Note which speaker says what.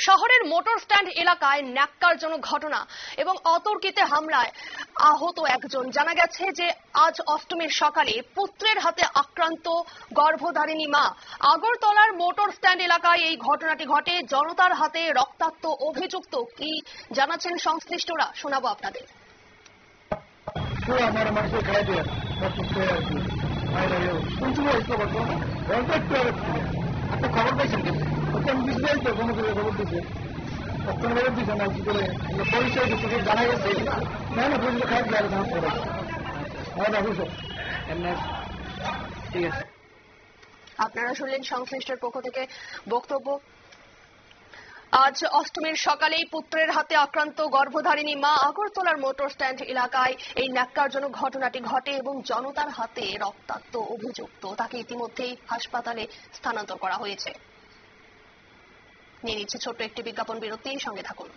Speaker 1: শহরের motor stand এলাকায় ন্যাক্কারজনক ঘটনা এবং অতর্কিতে হামলায় আহত একজন। জানা গেছে যে আজ অষ্টমীর সকালে পুত্রের হাতে আক্রান্ত গর্ভধারিণী মা। আগরতলার মোটর স্ট্যান্ড এলাকায় এই ঘটনাটি ঘটে। জনতার হাতে রক্তাক্ত অভিযুক্ত। কি জানাচ্ছেন সংশ্লিষ্টরা, শোনাবো আপনাদের।
Speaker 2: খবর পাইছেন খবর দিচ্ছে খবর দিচ্ছে না কি করে পরিচয় দিচ্ছে জানা গেছে না না পর্যন্ত খারাপ লাগে ঠিক আছে।
Speaker 1: আপনারা শুনলেন সংশ্লিষ্টের পক্ষ থেকে বক্তব্য। আজ অষ্টমীর সকালেই পুত্রের হাতে আক্রান্ত গর্ভধারিণী মা। আগরতলার মোটর স্ট্যান্ড এলাকায় এই ন্যাক্কারজনক ঘটনাটি ঘটে এবং জনতার হাতে রক্তাক্ত অভিযুক্ত। তাকে ইতিমধ্যেই হাসপাতালে স্থানান্তর করা হয়েছে। নিয়ে নিচ্ছে ছোট্ট একটি বিজ্ঞাপন বিরতি, সঙ্গে থাকুন।